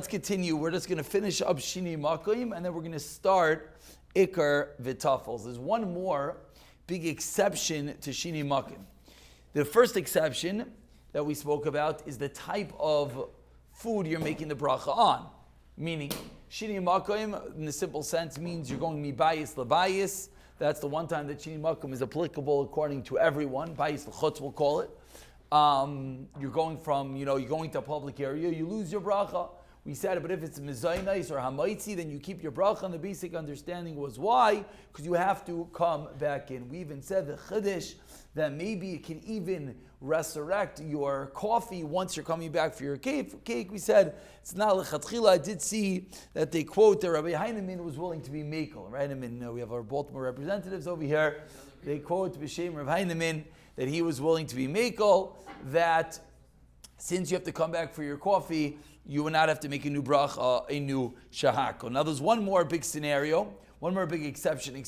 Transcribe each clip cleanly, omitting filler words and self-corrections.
let's continue. We're just going to finish up Shinuy Makom, and then we're going to start ikkur v'tafels. There's one more big exception to Shinuy Makom. The first exception that we spoke about is the type of food you're making the bracha on. Meaning, Shinuy Makom, in the simple sense, means you're going mibayis lebayis. That's the one time that Shinuy Makom is applicable according to everyone. Bayis l'chutz, we'll call it. You're going from, you're going to a public area, you lose your bracha. We said, but if it's mizaynis or hamaitzi, then you keep your bracha. And the basic understanding was why? Because you have to come back in. We even said the chiddush that maybe it can even resurrect your coffee once you're coming back for your cake. We said it's not lechatchila. I did see that they quote that Rabbi Heinemann was willing to be mekel. Right? We have our Baltimore representatives over here. They quote B'Shem Rabbi Heinemann that he was willing to be mekel, that since you have to come back for your coffee, you would not have to make a new bracha, a new shahako. Now there's one more big scenario, one more big exception,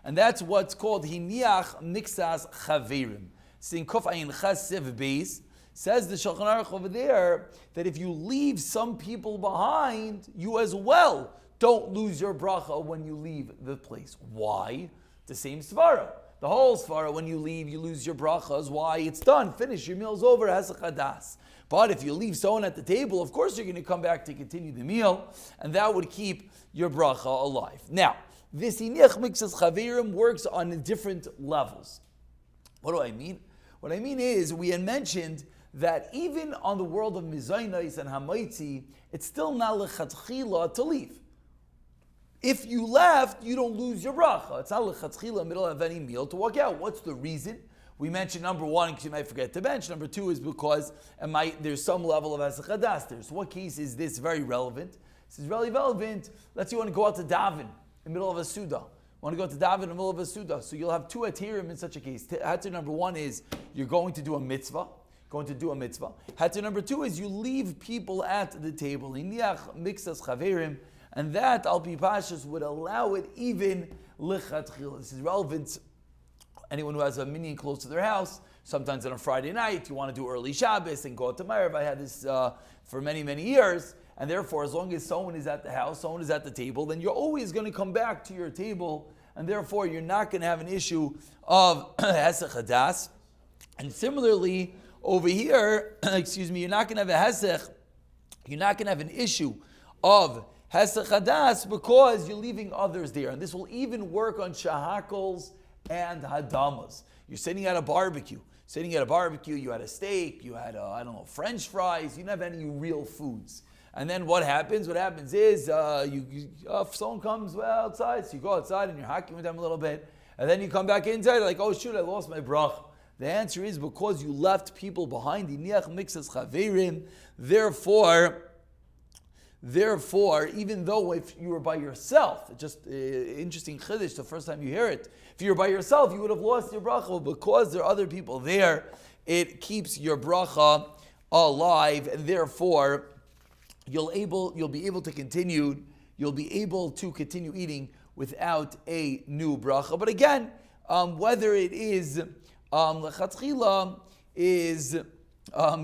and that's what's called hiniach mixas chaverim. Sin Kof Ayin Chasiv Beis says the Shulchan Aruch over there that if you leave some people behind, you as well don't lose your bracha when you leave the place. Why? The same svara. The whole svara, when you leave, you lose your brachas. Why? It's done. Finish. Your meal's over. Hesach hadas. But if you leave someone at the table, of course you're going to come back to continue the meal, and that would keep your bracha alive. Now, this hiniach mixas chaverim works on different levels. What do I mean? What I mean is, we had mentioned that even on the world of mizaynais and hamaitzi, it's still not lechatchila to leave. If you left, you don't lose your bracha. It's not lechatchila middle of any meal to walk out. What's the reason? We mentioned number one, because you might forget to bench. Number two is because there's some level of hesach hadas there. So what case is this very relevant? This is really relevant. Let's say you want to go out to daven in the middle of a suda. Want to go to daven in the middle of a suda. So you'll have two hatirim in such a case. Hatir number one is you're going to do a mitzvah. Hatir number two is you leave people at the table. Hiniach mixas chaverim. And that, al pi pashas, would allow it even lichatchil. This is relevant. Anyone who has a minyan close to their house, sometimes on a Friday night, you want to do early Shabbos and go out to Ma'ariv. I had this for many, many years. And therefore, as long as someone is at the house, someone is at the table, then you're always going to come back to your table. And therefore, you're not going to have an issue of hesach hadas. And similarly, over here, you're not going to have a hesach. You're not going to have an issue of hesach hadas because you're leaving others there. And this will even work on shahakos and hadamas. You're sitting at a barbecue. You had a steak, you had, French fries, you didn't have any real foods. And then what happens? What happens is, if someone comes outside, so you go outside and you're hacking with them a little bit, and then you come back inside, like, oh shoot, I lost my bracha. The answer is because you left people behind. Hiniach mixas chaverim. Therefore, even though if you were by yourself, just interesting chiddush, the first time you hear it, if you were by yourself, you would have lost your bracha. Because there are other people there, it keeps your bracha alive, and therefore you'll be able to continue eating without a new bracha. But again, whether it is lechatchila is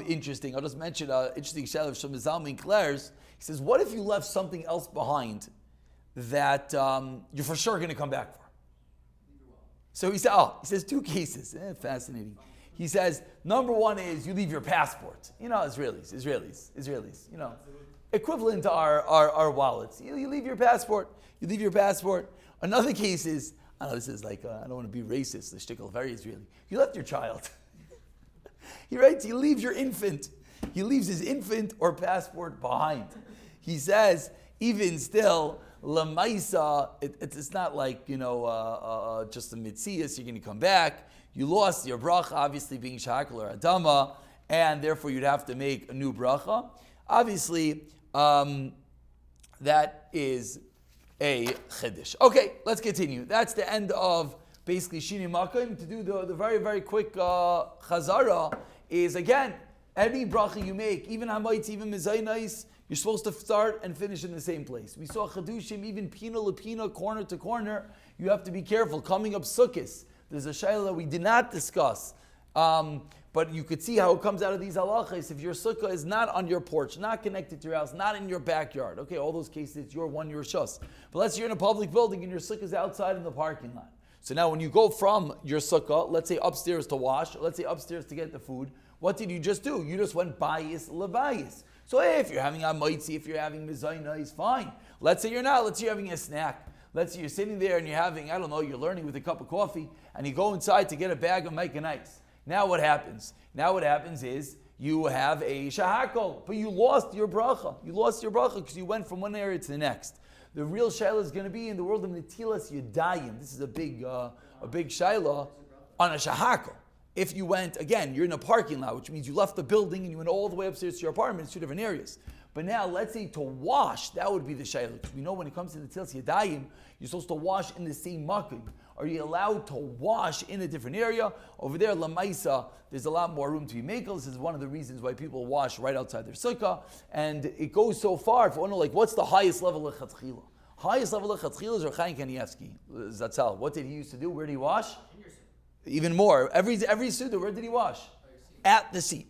interesting. I'll just mention an interesting shayla of Shlomo Zalman Claire's. He says, what if you left something else behind that you're for sure going to come back for? So he says two cases. Fascinating. He says, number one is you leave your passport. Israelis. Equivalent to our wallets. You leave your passport. Another case is, I don't want to be racist, the shtickle, very Israeli. You left your child. He writes, he leaves your infant. He leaves his infant or passport behind. He says, even still, lamaisa, it's not like, just a mitzias, you're going to come back. You lost your bracha, obviously being shakal or adama, and therefore you'd have to make a new bracha. Obviously, that is a chiddush. Okay, let's continue. That's the end of basically Shinuy Makom. To do the very, very quick chazara is, again, any bracha you make, even hamaitz, even mizaynais, you're supposed to start and finish in the same place. We saw chadushim, even pina lepina, corner to corner. You have to be careful. Coming up sukkahs, there's a shayla that we did not discuss. But you could see how it comes out of these halachas. If your sukkah is not on your porch, not connected to your house, not in your backyard, okay, all those cases, it's your shus. But let's say you're in a public building and your sukkah is outside in the parking lot. So now when you go from your sukkah, let's say upstairs to wash, or let's say upstairs to get the food, what did you just do? You just went bayis lebayis. So hey, if you're having a maitzi, if you're having mezayna, is fine. Let's say you're not. Let's say you're having a snack. Let's say you're sitting there and you're having, I don't know, you're learning with a cup of coffee, and you go inside to get a bag of Mike and Ice. Now what happens? Now what happens is you have a shahakol, but you lost your bracha. You lost your bracha because you went from one area to the next. The real shayla is going to be in the world of netilas yadayim. This is a big shayla on a shahakol. If you went, again, you're in a parking lot, which means you left the building and you went all the way upstairs to your apartment. It's two different areas. But now, let's say to wash, that would be the shayla. We know when it comes to the netilas yadayim, you're supposed to wash in the same makom. Are you allowed to wash in a different area? Over there, Lamaisa, there's a lot more room to be made. This is one of the reasons why people wash right outside their sukkah. And it goes so far, if you want to know, what's the highest level of chatchila? Highest level of chatchila is Chaim Kanievsky. Zatzal. What did he used to do? Where did he wash? Even more. Every suda, where did he wash? At the seat.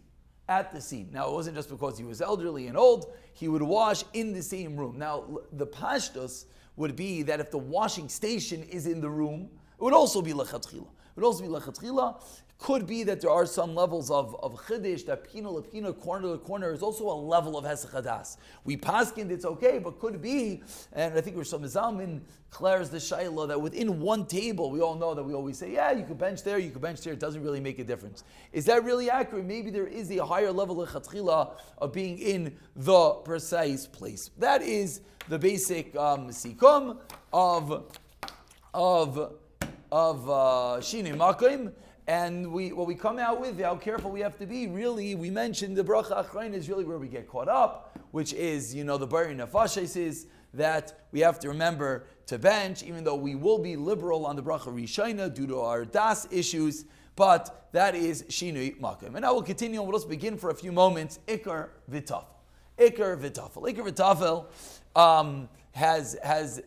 At the seat. Now, it wasn't just because he was elderly and old. He would wash in the same room. Now, the pashtus would be that if the washing station is in the room, it would also be lechatchila. It would also be lechatchila. Could be that there are some levels of chiddush, that pina lepina, corner to corner is also a level of hesach hadas. We paskined it's okay, but could be, and I think we're some Zalman declares the shayla that within one table, we all know that we always say, yeah, you could bench there, it doesn't really make a difference. Is that really accurate? Maybe there is a higher level of chatchila of being in the precise place. That is the basic sikum of Shinuy Makom. And what we come out with, how careful we have to be, really, we mentioned the bracha achrein is really where we get caught up, which is, the bari nefashes is that we have to remember to bench, even though we will be liberal on the bracha rishayna due to our das issues, but that is Shinuy Makom. And now we'll continue, and we'll just begin for a few moments, ikkur v'tafel. Ikkur v'tafel. Ikkur v'tafel has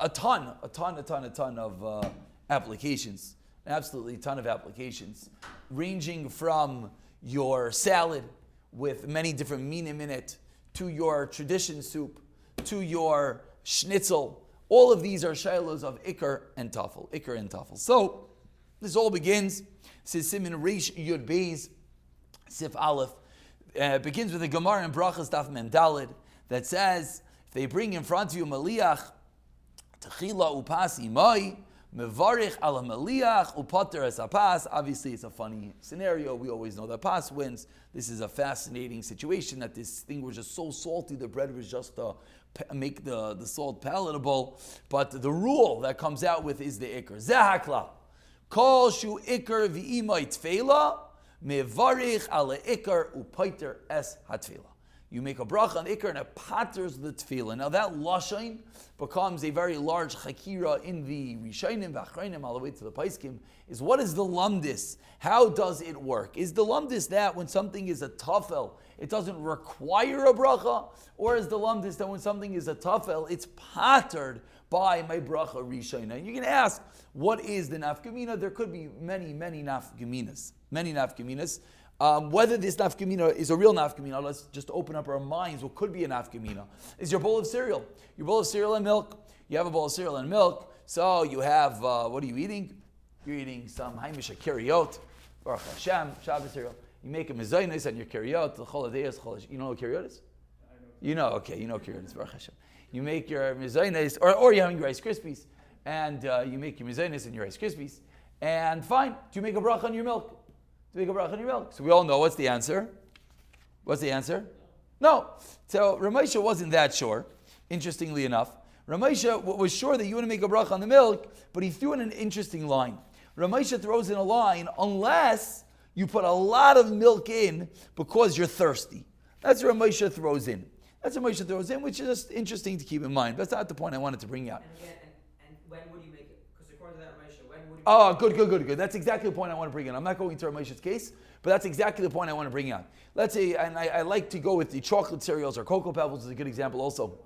a ton of applications. Absolutely a ton of applications, ranging from your salad with many different minim in it, to your tradition soup, to your schnitzel. All of these are shaylos of ikkur and tafel. So, this all begins, says Simin Reish Yud Beis, Sif Aleph, begins with a Gemara in Brachos Daf Mem Daled that says, if they bring in front of you Maliach, Techila Upasi Mai, Mevarich ala maliach upater es apas. Obviously, it's a funny scenario. We always know that pas wins. This is a fascinating situation that this thing was just so salty. The bread was just to make the salt palatable. But the rule that comes out with is the ikkur. Zehakla. Kol shu ikkur v'imay tfeila mevarich ala ikkur upater es hatfeila. You make a bracha on ikkur and it patters the tefillah. Now that lashon becomes a very large chakira in the Rishonim, v'achrayim, all the way to the Paiskim, is what is the lumdis? How does it work? Is the lumdis that when something is a tafel, it doesn't require a bracha? Or is the lumdis that when something is a tafel, it's pattered by my bracha Rishonim? And you can ask, what is the nafkamina? There could be many nafkaminas. Whether this nafkamina is a real nafkamina, let's just open up our minds. What could be a nafkamina is your bowl of cereal. Your bowl of cereal and milk. You have a bowl of cereal and milk. So you have, what are you eating? You're eating some haimish kiryot, Baruch Hashem, Shabbos cereal. You make a mezainis on your kiryot. The choladeis, you know what kiryot is? You know kiryot is, Baruch Hashem. You make your mezainis, or you're having your Rice Krispies, and you make your mezainis and your Rice Krispies, and fine. Do you make a bracha on your milk? To make a bracha on your milk. So we all know what's the answer. What's the answer? No. So Ramesha wasn't that sure, interestingly enough. Ramesha was sure that you want to make a bracha on the milk, but he threw in an interesting line. Ramesha throws in a line, unless you put a lot of milk in because you're thirsty. That's what Ramesha throws in. Which is just interesting to keep in mind. That's not the point I wanted to bring out. And when would you make it? Because according to that Ramesha, when would you Oh, good. That's exactly the point I want to bring in. I'm not going to Ramesha's case, but that's exactly the point I want to bring out. Let's say, and I like to go with the chocolate cereals or Cocoa Pebbles is a good example also.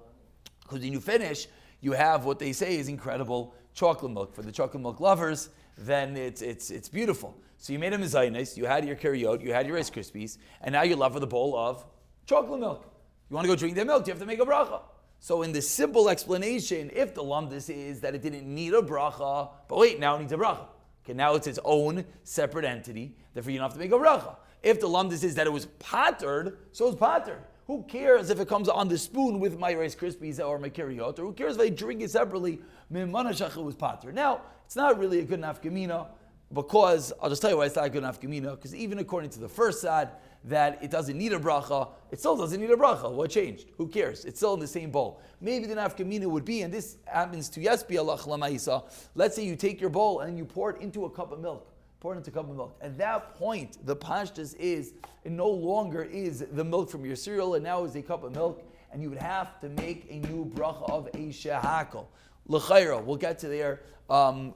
Because when you finish, you have what they say is incredible chocolate milk. For the chocolate milk lovers, then it's beautiful. So you made a mezainis, you had your karyot, you had your Rice Krispies, and now you're left with a bowl of chocolate milk. You want to go drink that milk, you have to make a bracha. So in the simple explanation, if the lumdis is that it didn't need a bracha, but wait, now it needs a bracha. Okay, now it's its own separate entity, therefore you don't have to make a bracha. If the lumdis is that it was pattered, so it's pattered. Who cares if it comes on the spoon with my Rice Krispies or my karyot, or who cares if I drink it separately? It was pattered. Now, it's not really a good nafkamina, because, I'll just tell you why it's not a good nafkamina, because even according to the first side, that it doesn't need a bracha, it still doesn't need a bracha. What changed? Who cares? It's still in the same bowl. Maybe the nafkamina would be, and this happens to Yesbi Allah Lamaisa, let's say you take your bowl and you pour it into a cup of milk. Pour it into a cup of milk. At that point, the pashtus is, it no longer is the milk from your cereal, and now is a cup of milk, and you would have to make a new bracha of a shehakol. L'chayra, we'll get to there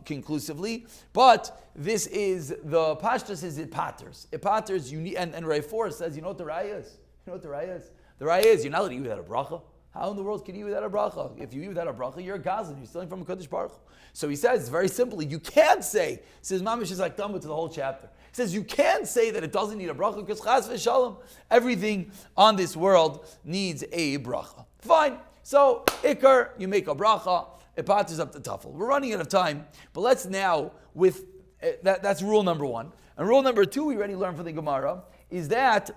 conclusively, but this is, the pashtus is it patters. It patters, you need, and Rai4 says, you know what the raya is? You know what the raya is? The raya is, you're not allowed to eat without a bracha. How in the world can you eat without a bracha? If you eat without a bracha, you're a gazan, you're stealing from a Kodesh Baruch Hu. So he says, very simply, you can't say, says Mamish is like Talmud to the whole chapter. He says, you can't say that it doesn't need a bracha, because chas v'shalom, everything on this world needs a bracha. Fine. So, ikkur, you make a bracha, it patters up the tafel. We're running out of time, but let's now, that's rule number one. And rule number two, we already learned from the Gemara, is that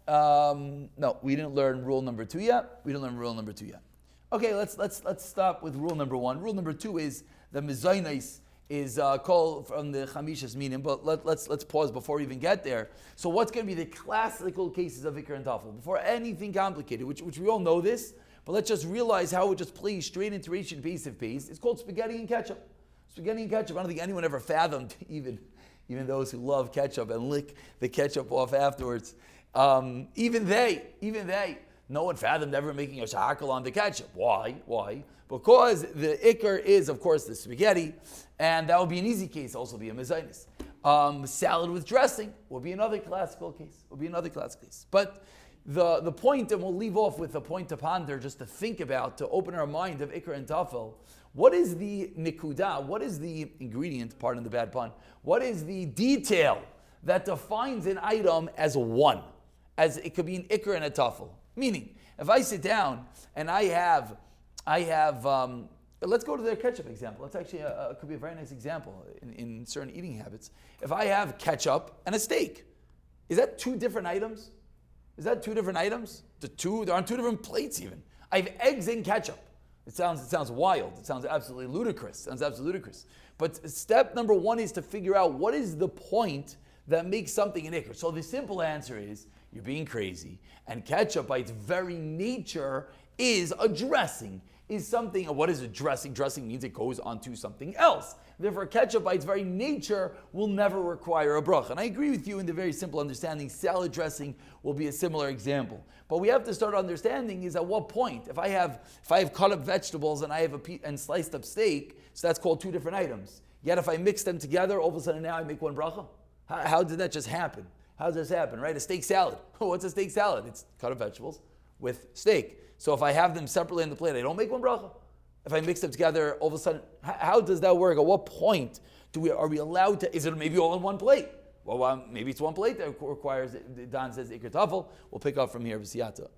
no, we didn't learn rule number two yet. Okay, let's stop with rule number one. Rule number two is the mezainis is called from the chamishas minim, but let's pause before we even get there. So what's going to be the classical cases of ikkur and tafel? Before anything complicated, which we all know this, but let's just realize how it just plays straight into Rishon Basiv paste. It's called spaghetti and ketchup. Spaghetti and ketchup. I don't think anyone ever fathomed, even those who love ketchup and lick the ketchup off afterwards. Even they, no one fathomed ever making a shehakol on the ketchup. Why? Because the ikkur is, of course, the spaghetti, and that would be an easy case, also be a mezainis. Salad with dressing will be another classical case. But the point, and we'll leave off with the point to ponder, just to think about, to open our mind of ikkur and tafel. What is the nikuda? What is the ingredient, pardon the bad pun, what is the detail that defines an item as one? As it could be an ikkur and a tafel. Meaning, if I sit down and I have, let's go to the ketchup example. That's actually could be a very nice example in certain eating habits. If I have ketchup and a steak, is that two different items? There aren't two different plates even. I have eggs and ketchup. It sounds wild. It sounds absolutely ludicrous. But step number one is to figure out what is the point that makes something an ikkur. So the simple answer is, you're being crazy. And ketchup, by its very nature, is a dressing. What is a dressing? Dressing means it goes onto something else. Therefore, ketchup, by its very nature, will never require a bracha. And I agree with you in the very simple understanding. Salad dressing will be a similar example. But we have to start understanding is at what point. If I have cut up vegetables and I have and sliced up steak, so that's called two different items. Yet if I mix them together, all of a sudden now I make one bracha. How did that just happen? How does this happen, right? A steak salad. What's a steak salad? It's cut up vegetables with steak. So if I have them separately on the plate, I don't make one bracha. If I mix them together, all of a sudden, how does that work? At what point are we allowed to, is it maybe all in one plate? Well, maybe it's one plate that requires, Don says, ikkur tafel. We'll pick up from here, V'siyata.